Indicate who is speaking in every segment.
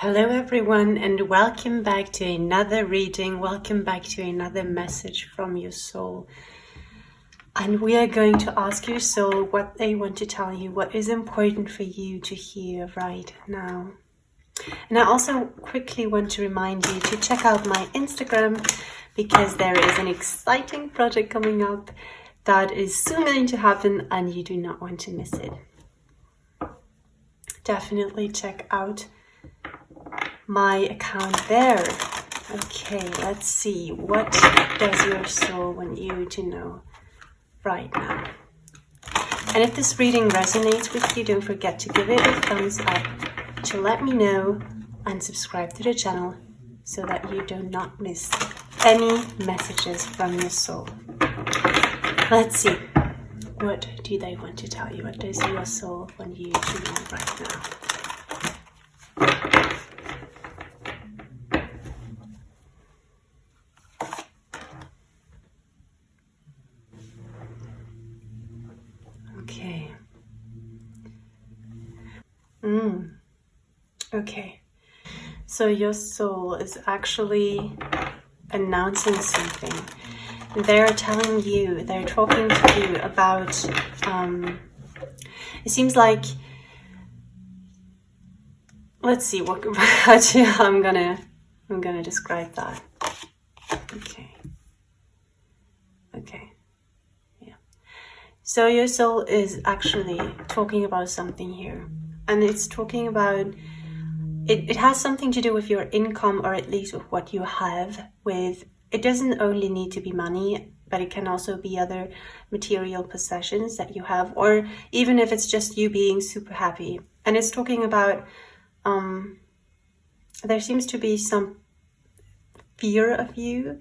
Speaker 1: Hello everyone, and welcome back to another reading. Welcome back to another message from your soul. And we are going to ask your soul what they want to tell you, what is important for you to hear right now. And I also quickly want to remind you to check out my Instagram, because there is an exciting project coming up that is soon going to happen and you do not want to miss it. Definitely check out my account there. Okay, let's see. What does your soul want you to know right now? And if this reading resonates with you, don't forget to give it a thumbs up to let me know, and subscribe to the channel so that you do not miss any messages from your soul. Let's see. What do they want to tell you? What does your soul want you to know right now? Okay, so your soul is actually announcing something. They're telling you, they're talking to you about, it seems like, let's see, I'm gonna describe that. Okay, yeah. So your soul is actually talking about something here, and it's talking about, it has something to do with your income, or at least with what you have with. It doesn't only need to be money, but it can also be other material possessions that you have, or even if it's just you being super happy. And it's talking about, there seems to be some fear of you.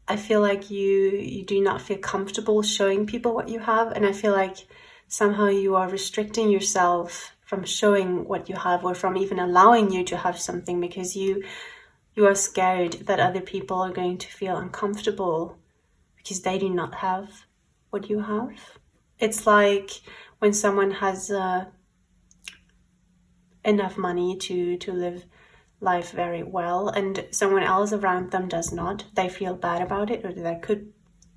Speaker 1: I feel like you do not feel comfortable showing people what you have, and I feel like somehow you are restricting yourself from showing what you have, or from even allowing you to have something, because you are scared that other people are going to feel uncomfortable because they do not have what you have. It's like when someone has enough money to live life very well, and someone else around them does not. They feel bad about it, or they could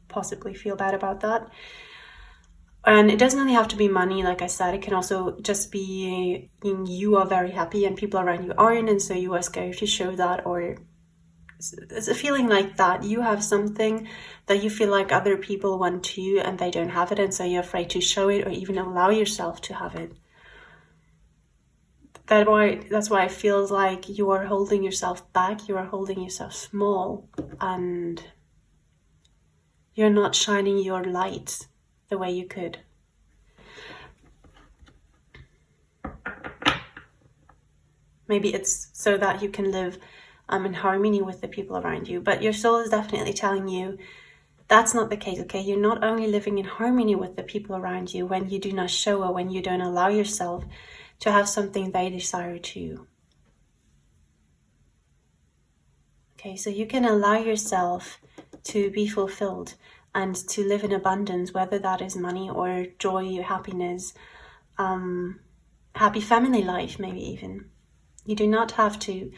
Speaker 1: possibly feel bad about that. And it doesn't only have to be money, like I said. It can also just be you are very happy and people around you aren't, and so you are scared to show that, or it's a feeling like that. You have something that you feel like other people want too, and they don't have it, and so you're afraid to show it or even allow yourself to have it. That's why it feels like you are holding yourself back, you are holding yourself small, and you're not shining your light the way you could. Maybe it's so that you can live in harmony with the people around you. But your soul is definitely telling you that's not the case, okay? You're not only living in harmony with the people around you when you do not show, or when you don't allow yourself to have something they desire too. Okay, so you can allow yourself to be fulfilled and to live in abundance, whether that is money or joy, happiness, happy family life, maybe even. You do not have to,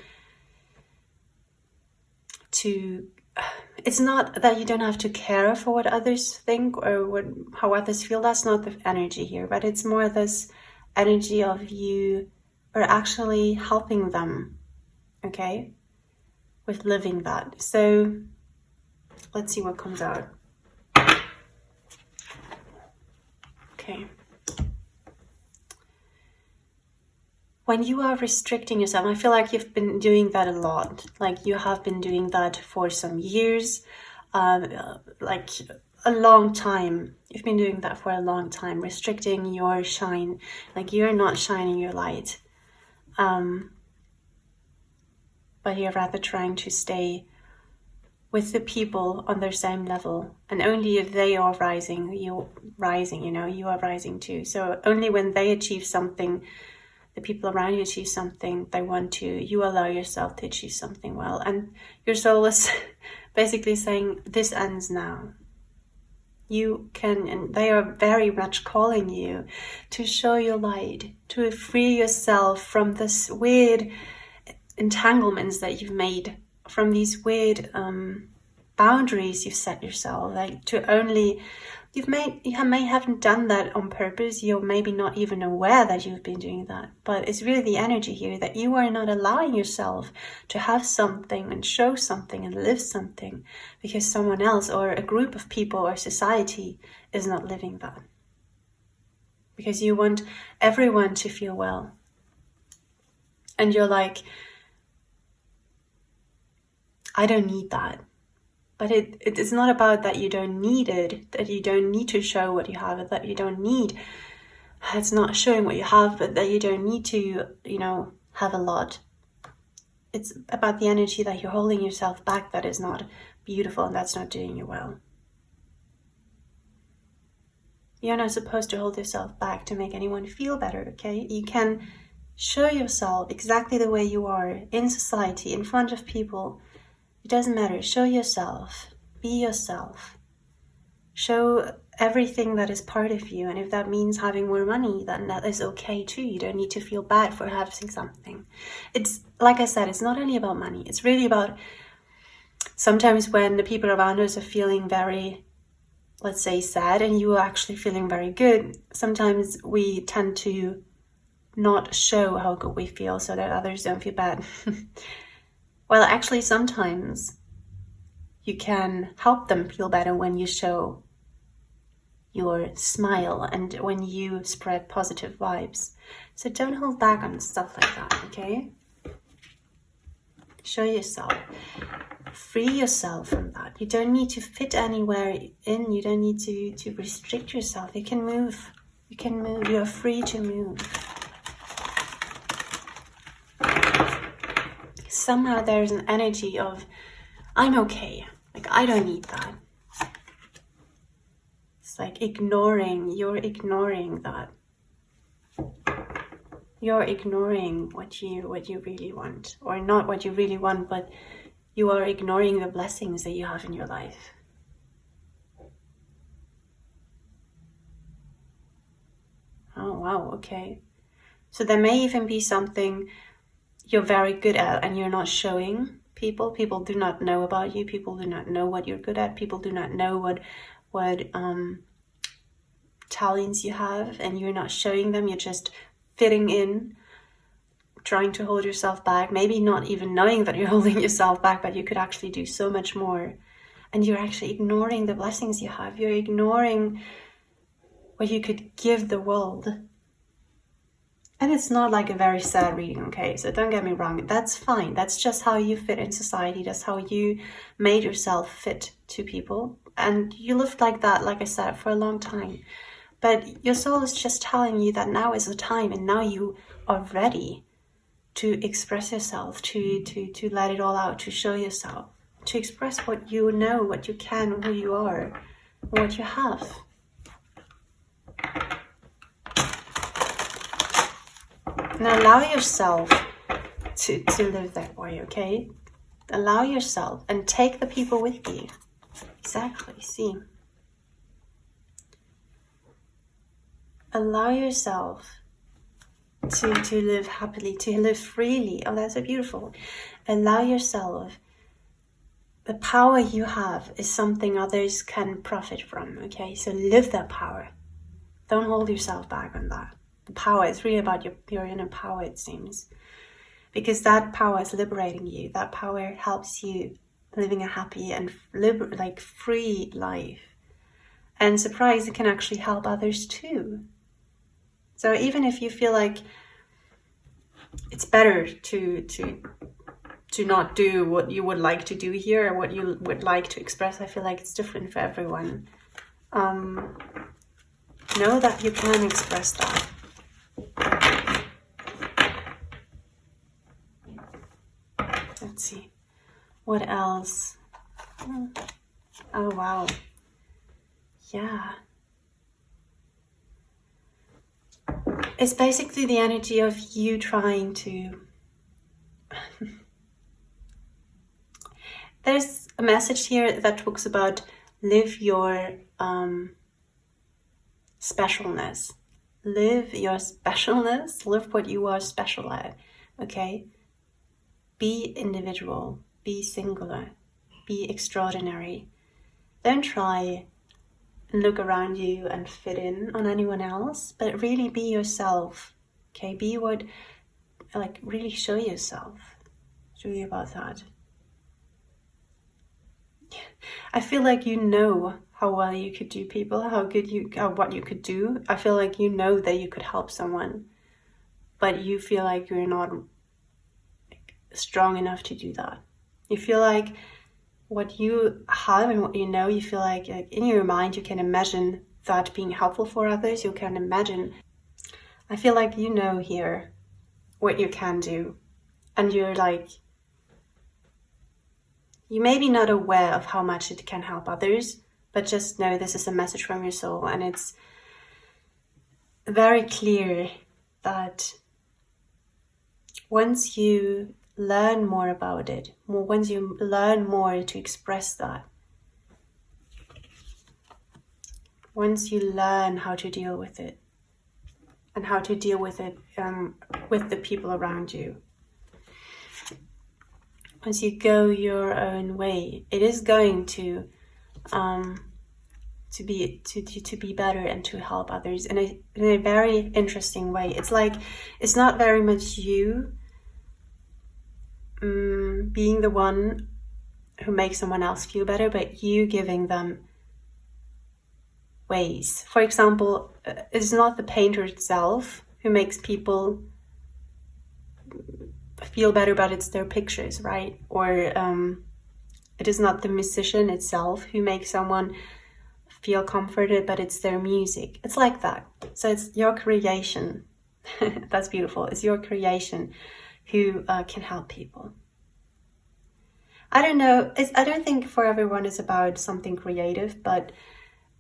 Speaker 1: it's not that you don't have to care for what others think or how others feel. That's not the energy here, but it's more this energy of you are actually helping them, okay, with living that. So let's see what comes out. Okay. When you are restricting yourself, I feel like you've been doing that a lot. Like you have been doing that for some years, like a long time. You've been doing that for a long time, restricting your shine. Like you're not shining your light. But you're rather trying to stay with the people on their same level, and only if they are rising, you are rising too. So only when they achieve something, the people around you achieve something they want to, you allow yourself to achieve something well. And your soul is basically saying, this ends now. You can, and they are very much calling you to show your light, to free yourself from this weird entanglements that you've made, from these weird boundaries you've set yourself, like to only, you may haven't done that on purpose, you're maybe not even aware that you've been doing that, but it's really the energy here that you are not allowing yourself to have something and show something and live something because someone else or a group of people or society is not living that. Because you want everyone to feel well. And you're like, I don't need that. But it is not about that you don't need it, that you don't need to show what you have, that you don't need, it's not showing what you have, but that you don't need to, have a lot. It's about the energy that you're holding yourself back that is not beautiful and that's not doing you well. You're not supposed to hold yourself back to make anyone feel better, okay? You can show yourself exactly the way you are in society, in front of people. It doesn't matter. Show yourself. Be yourself. Show everything that is part of you. And if that means having more money, then that is okay too. You don't need to feel bad for having something. It's, like I said, it's not only about money. It's really about sometimes when the people around us are feeling very, let's say, sad, and you are actually feeling very good, sometimes we tend to not show how good we feel so that others don't feel bad. Well, actually, sometimes you can help them feel better when you show your smile and when you spread positive vibes. So don't hold back on stuff like that, okay? Show yourself. Free yourself from that. You don't need to fit anywhere in. You don't need to restrict yourself. You can move. You can move. You're free to move. Somehow there's an energy of, I'm okay. Like, I don't need that. It's like you're ignoring that. You're ignoring what you really want. Or not what you really want, but you are ignoring the blessings that you have in your life. Oh, wow, okay. So there may even be something you're very good at and you're not showing people. People do not know about you. People do not know what you're good at. People do not know what talents you have, and you're not showing them. You're just fitting in, trying to hold yourself back, maybe not even knowing that you're holding yourself back, but you could actually do so much more. And you're actually ignoring the blessings you have. You're ignoring what you could give the world. And it's not like a very sad reading, okay? So don't get me wrong, that's fine. That's just how you fit in society. That's how you made yourself fit to people. And you lived like that, like I said, for a long time. But your soul is just telling you that now is the time, and now you are ready to express yourself, to let it all out, to show yourself, to express what you know, what you can, who you are, what you have. Now allow yourself to live that way, okay? Allow yourself and take the people with you. Exactly, see. Allow yourself to live happily, to live freely. Oh, that's so beautiful. Allow yourself. The power you have is something others can profit from, okay? So live that power. Don't hold yourself back on that. The power is really about your inner power, it seems. Because that power is liberating you. That power helps you living a happy and free life. And surprise, it can actually help others too. So even if you feel like it's better to not do what you would like to do here or what you would like to express, I feel like it's different for everyone. Know that you can express that. Let's see. What else? Oh, wow. Yeah. It's basically the energy of you trying to... There's a message here that talks about live your specialness. Live your specialness. Live what you are special at. Okay? be individual, be singular, be extraordinary. Don't try and look around you and fit in on anyone else, but really be yourself. Okay, be what, like, really show yourself. It's really about that. I feel like you know how well you could do people, what you could do. I feel like you know that you could help someone, but you feel like you're not strong enough to do that. You feel like what you have and what you know, you feel like in your mind you can imagine that being helpful for others. You can imagine, I feel like you know here what you can do, and you're like, you may be not aware of how much it can help others, but just know this is a message from your soul, and it's very clear that once you learn more about it, once you learn more to express that, once you learn how to deal with it, and how to deal with it with the people around you, once you go your own way, it is going to be better and to help others in a very interesting way. It's like, it's not very much you being the one who makes someone else feel better, but you giving them ways. For example, it's not the painter itself who makes people feel better, but it's their pictures, right? Or it is not the musician itself who makes someone feel comforted, but it's their music. It's like that. So it's your creation. That's beautiful. It's your creation who can help people. I don't know. I don't think for everyone it's about something creative, but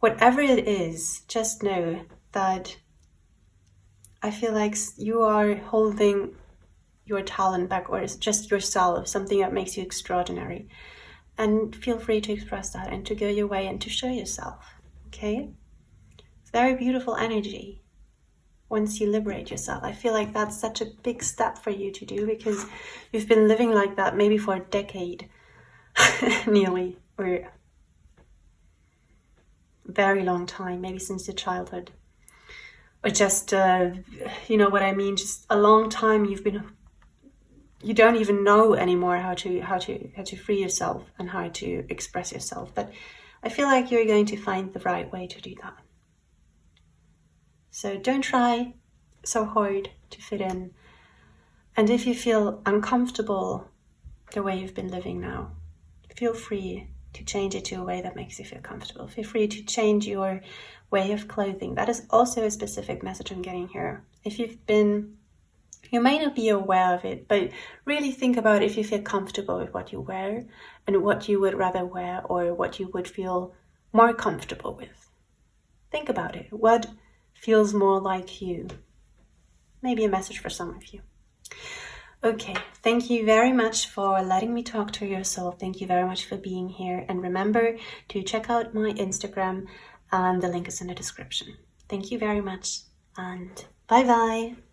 Speaker 1: whatever it is, just know that I feel like you are holding your talent back, or it's just yourself, something that makes you extraordinary. And feel free to express that and to go your way and to show yourself, okay? It's very beautiful energy once you liberate yourself. I feel like that's such a big step for you to do, because you've been living like that maybe for a decade, nearly, or a very long time, maybe since your childhood. Or just, you know what I mean, just a long time you don't even know anymore how to free yourself and how to express yourself. But I feel like you're going to find the right way to do that. So don't try so hard to fit in. And if you feel uncomfortable the way you've been living now, feel free to change it to a way that makes you feel comfortable. Feel free to change your way of clothing. That is also a specific message I'm getting here. You may not be aware of it, but really think about if you feel comfortable with what you wear and what you would rather wear, or what you would feel more comfortable with. Think about it. What feels more like you? Maybe a message for some of you. Okay, thank you very much for letting me talk to your soul. Thank you very much for being here. And remember to check out my Instagram, and the link is in the description. Thank you very much, and bye-bye.